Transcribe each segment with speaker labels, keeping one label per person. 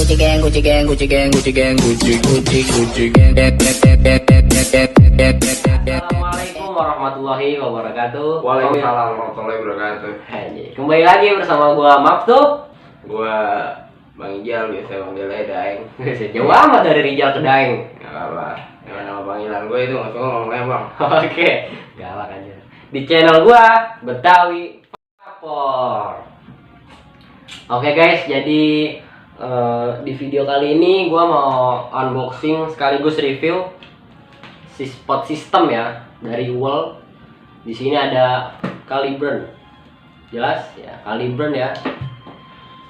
Speaker 1: Gucci gang, Gucci gang, Gucci gang, Gucci gang, Gucci, Gucci, Gucci gang.
Speaker 2: Assalamualaikum warahmatullahi wabarakatuh.
Speaker 3: Waalaikumsalam warahmatullahi wabarakatuh.
Speaker 2: Kembali lagi bersama gua Maftu.
Speaker 3: Gua Bang Ijal, biasa manggilnya Daeng.
Speaker 2: Jauh amat dari Rijal ke Daeng.
Speaker 3: Gak apa-apa. Dengan nama panggilan gue itu nggak suka ngomongnya bang.
Speaker 2: Oke, galak aja. Di channel gua Betawi Vapor. Oke guys, jadi di video kali ini gua mau unboxing sekaligus review si spot system ya dari Wall. Di sini ada Caliburn. Jelas ya, Caliburn ya.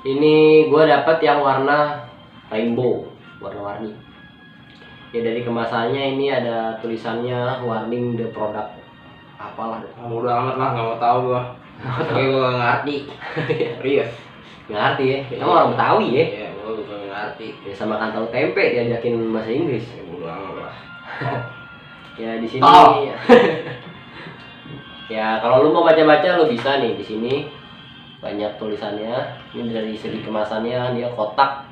Speaker 2: Ini gue dapat yang warna rainbow, warna-warni. Ya dari kemasannya ini ada tulisannya warning the product. Apalah.
Speaker 3: Udah amat lah, nggak mau tahu gua. Tapi gua nggak ngerti. Serius.
Speaker 2: Nggak ngerti ya. Kita orang Betawi ya.
Speaker 3: Iya, gua juga nggak ngerti.
Speaker 2: Ya sama tahu tempe diajakin bahasa Inggris.
Speaker 3: Ya udah amat lah.
Speaker 2: Ya di sini.
Speaker 3: Oh.
Speaker 2: Ya kalau lu mau baca-baca lu bisa nih di sini. Banyak tulisannya. Ini dari segi kemasannya dia kotak.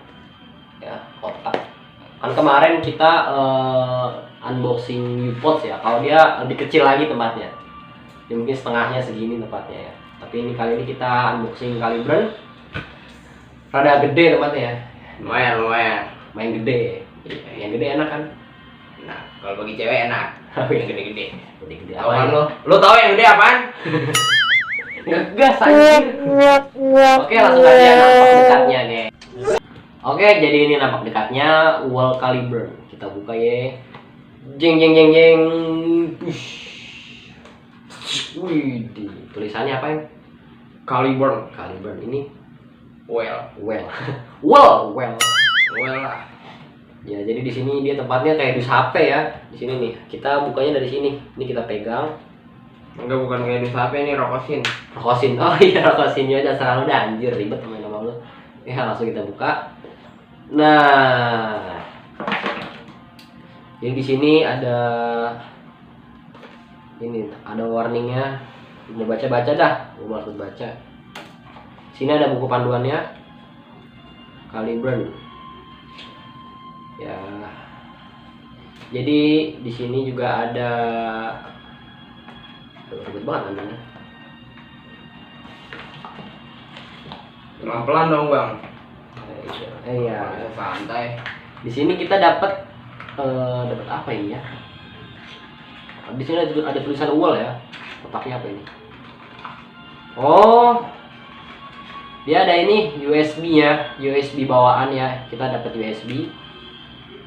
Speaker 2: Ya, kotak. Kan kemarin kita unboxing U-Pods ya. Kalau dia lebih kecil lagi tempatnya. Dia mungkin setengahnya segini tempatnya ya. Tapi ini kali ini kita unboxing Caliburn. Rada gede tempatnya ya.
Speaker 3: Lumayan.
Speaker 2: Main gede. Yang gede enak kan?
Speaker 3: Nah, kalau bagi cewek enak. Yang gede-gede.
Speaker 2: Gede-gede
Speaker 3: Tahu kan
Speaker 2: apa
Speaker 3: lo? Lo tahu yang gede apaan?
Speaker 2: Ngegas anjir. Oke, langsung aja nampak dekatnya, guys. Oke, jadi ini nampak dekatnya Wall Caliburn. Kita buka ya. Jeng jeng jeng jeng. Wih, tulisannya apa ya?
Speaker 3: Caliburn.
Speaker 2: Caliburn ini
Speaker 3: Well
Speaker 2: well
Speaker 3: lah.
Speaker 2: ya, jadi di sini dia tempatnya kayak dus HP ya. Di sini nih, kita bukanya dari sini. Ini kita pegang.
Speaker 3: Enggak, bukan kayak dus HP, ini rokosin.
Speaker 2: Rokosin. Oh iya, rokosinnya aja selalu udah anjir ribet main sama lu. Ya, langsung kita buka. Nah. Jadi di sini ada warningnya. Udah baca-baca dah. Gua harus baca. Sini ada buku panduannya. Caliburn. Ya. Jadi di sini juga ada ribet banget namanya.
Speaker 3: Pelan-pelan dong bang.
Speaker 2: Iya.
Speaker 3: Santai.
Speaker 2: Di sini kita dapat apa ini ya? Di sini ada tulisan Wall ya. Kotaknya apa ini? Oh, dia ada ini USB-nya, USB bawaan ya. Kita dapat USB.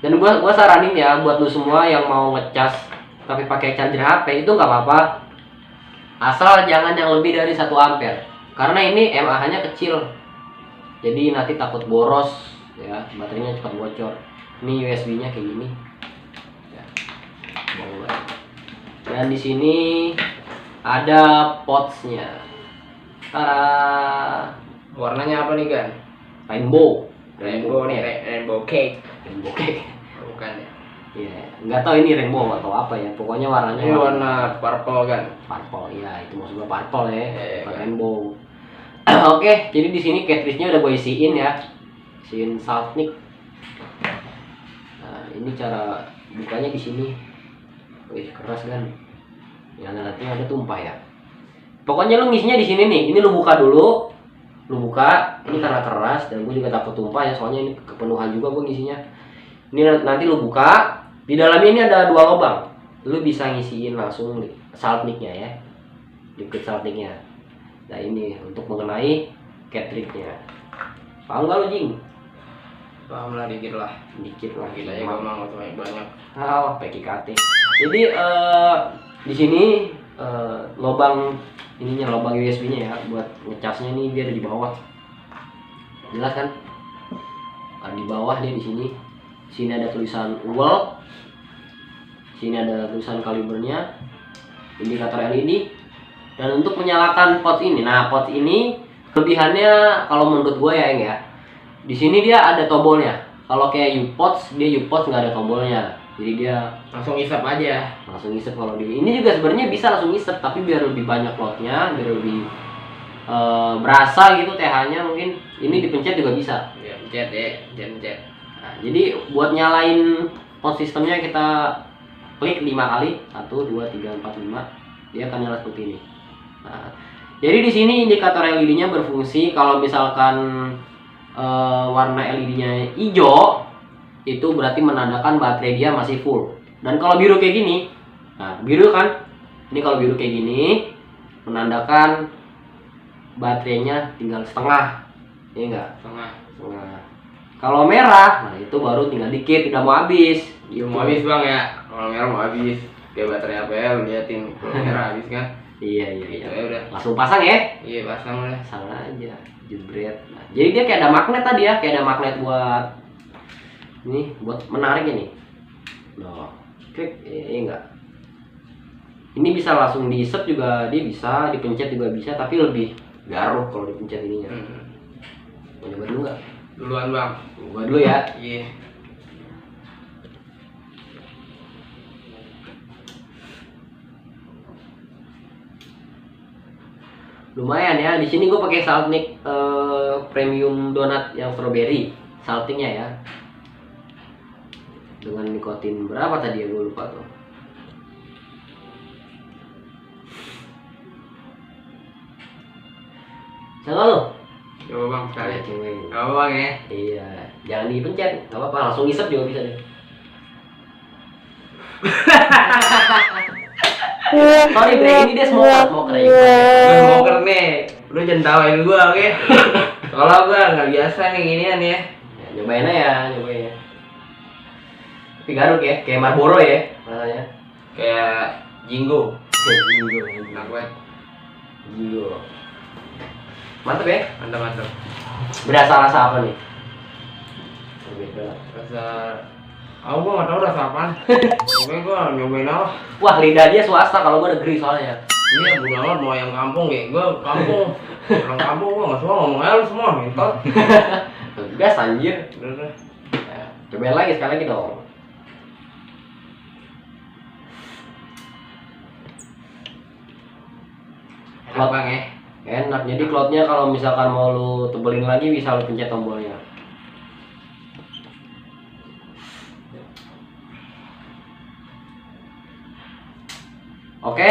Speaker 2: Dan gua saranin ya buat lu semua yang mau ngecas tapi pakai charger HP itu nggak apa-apa. Asal jangan yang lebih dari 1 ampere. Karena ini mAh-nya kecil. Jadi nanti takut boros ya, baterainya cepat bocor. Ini USB-nya kayak gini. Ya. Dan di sini ada pods-nya. Tara.
Speaker 3: Warnanya apa nih kan?
Speaker 2: Rainbow.
Speaker 3: Rainbow nih, rainbow cake.
Speaker 2: Rainbow cake.
Speaker 3: Bukan ya?
Speaker 2: Iya, nggak tahu ini rainbow atau apa ya. Pokoknya warnanya
Speaker 3: Ini warna purple kan?
Speaker 2: purple. Iya, itu maksud gua purple ya. Bukan
Speaker 3: Iya.
Speaker 2: rainbow. Oke, jadi di sini cartridge-nya udah gue isiin ya. Isiin Saltnik. Nah, ini cara bukanya di sini. Wih, keras kan. Ya, nanti ada tumpah ya. Pokoknya lu ngisinya di sini nih. Ini lu buka dulu. Lu buka. Ini karena keras dan gue juga takut tumpah ya. Soalnya ini kepenuhan juga gue ngisinya. Ini nanti lu buka. Di dalamnya ini ada 2 lubang. Lu bisa ngisiin langsung Saltniknya ya. Liquid Saltniknya. Nah ini untuk mengenai cartridge-nya. Paham gak lu Jing?
Speaker 3: Paham lah, dikit lah.
Speaker 2: Dikit lah.
Speaker 3: Dikit aja, gak mau banyak.
Speaker 2: PKKT. Jadi di sini lubang ininya, lubang USB-nya ya buat ngecasnya nih dia ada di bawah. Jelas kan? Ada di bawah dia di sini. Sini ada tulisan Wall. Sini ada tulisan Caliburn-nya. Indikator LED. Dan untuk menyalakan pot ini, nah pot ini kelebihannya kalau menurut gue ya, di sini dia ada tombolnya. Kalau kayak U-Pods, dia U-Pods nggak ada tombolnya, jadi dia
Speaker 3: Langsung isap aja.
Speaker 2: langsung isep. Kalau di ini juga sebenarnya bisa langsung isep, tapi biar lebih banyak lotnya, biar lebih berasa gitu TH-nya, mungkin ini dipencet juga bisa.
Speaker 3: Ya, pencet ya, pencet.
Speaker 2: Nah, jadi buat nyalain sound systemnya kita klik 5 kali, 1 2 3 4 5, dia akan nyala seperti ini. Nah, jadi di sini indikator LED-nya berfungsi kalau misalkan warna LED-nya hijau, itu berarti menandakan baterai dia masih full. Dan kalau biru kayak gini, nah biru kan, ini kalau biru kayak gini menandakan baterainya tinggal setengah, ya enggak?
Speaker 3: Setengah.
Speaker 2: Kalau merah, nah itu baru tinggal dikit, udah mau habis.
Speaker 3: Gitu. Mau habis bang ya, kalau merah mau habis. Kayak baterai APL liatin, kalau merah habis kan?
Speaker 2: Iya.
Speaker 3: Gitu ya udah.
Speaker 2: Langsung pasang ya?
Speaker 3: Iya pasang udah.
Speaker 2: Pasang aja, jebret. Nah, jadi dia kayak ada magnet tadi ya, kayak ada magnet buat ini, buat menarik ini. Nah, klik, enggak. Ini bisa langsung di-set juga, dia bisa, dipencet juga bisa, tapi lebih garuh kalau dipencet ininya. Mau coba dulu nggak?
Speaker 3: Duluan bang.
Speaker 2: Gua dulu ya.
Speaker 3: Iya.
Speaker 2: Lumayan ya. Di sini gue pakai Saltnik premium donat yang strawberry, saltingnya ya. Dengan nikotin berapa tadi ya, gue lupa tuh. Jangan lo.
Speaker 3: Coba bang sekali.
Speaker 2: Cewek.
Speaker 3: Apa bang ya?
Speaker 2: Iya, jangan dipencet, nggak apa-apa, langsung isep juga bisa deh. Sorry bre, ini dia smoker ya.
Speaker 3: Gue smoker nih. Lu jangan tawain gua oke? Kalau gua nggak biasa nih ginian ya.
Speaker 2: Ya, nyobain aja, nyobain ya. Tapi garuk ya, kayak Marlboro ya rasanya.
Speaker 3: Kayak Jinggo.
Speaker 2: Jingo,
Speaker 3: Enak banget.
Speaker 2: Jingo. Mantep ya.
Speaker 3: Mantap.
Speaker 2: Berasa rasa apa nih? Beda.
Speaker 3: Rasa gua nggak tahu rasa apaan. Pokoknya gua nyobain apa.
Speaker 2: Wah, lidah dia swasta, kalau gua negeri soalnya.
Speaker 3: Iya, bodo amat mau yang kampung ya. Gua kampung. Orang kampung gua nggak suka ngomong aja lu semua, mintot.
Speaker 2: Gas anjir.
Speaker 3: Udah.
Speaker 2: Ya, cobain lagi sekali lagi dong.
Speaker 3: Enak bang ya.
Speaker 2: Enak, jadi cloudnya kalau misalkan mau lu tebelin lagi bisa lu pencet tombolnya. Oke,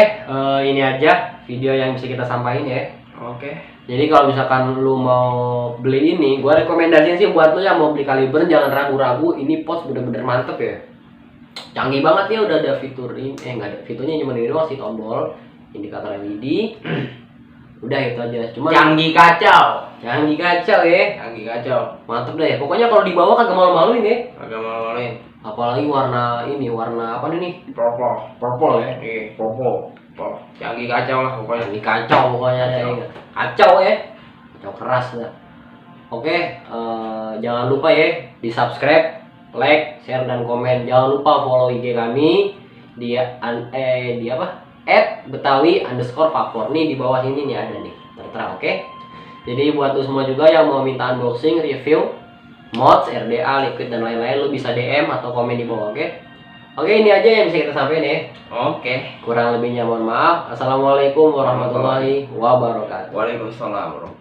Speaker 2: ini aja video yang bisa kita sampaikan ya.
Speaker 3: Oke.
Speaker 2: Jadi kalau misalkan lu mau beli ini, gua rekomendasiin sih buat lu yang mau beli kaliber jangan ragu-ragu, ini pos bener-bener mantep ya. Canggih banget ya, udah ada fitur ini, nggak ada fiturnya, cuma ini doang sih, tombol, indikator LED. Udah itu aja. Cuma
Speaker 3: Canggih kacau.
Speaker 2: canggih kacau ya.
Speaker 3: Canggih kacau.
Speaker 2: Mantep deh. Pokoknya kalau dibawa kagak malu-maluin ya.
Speaker 3: Agak malu-maluin.
Speaker 2: Apalagi warna ini, warna apa nih?
Speaker 3: Purple.
Speaker 2: Purple ya.
Speaker 3: Iya, purple. Canggih kacau lah pokoknya.
Speaker 2: Canggih kacau pokoknya ada
Speaker 3: Kacau.
Speaker 2: ini. Kacau ya. Kacau keras ya. Oke, jangan lupa ya di subscribe, like, share dan komen. Jangan lupa follow IG kami di di apa? @betawi_vapor. Nih di bawah sini nih ada nih, tertera, oke? Jadi buat lu semua juga yang mau minta unboxing, review, mods, RDA, liquid dan lain-lain, lu bisa DM atau komen di bawah, oke? Oke, ini aja yang bisa kita sampaikan ya.
Speaker 3: Oke.
Speaker 2: Kurang lebihnya mohon maaf. Assalamualaikum warahmatullahi wabarakatuh.
Speaker 3: Waalaikumsalam.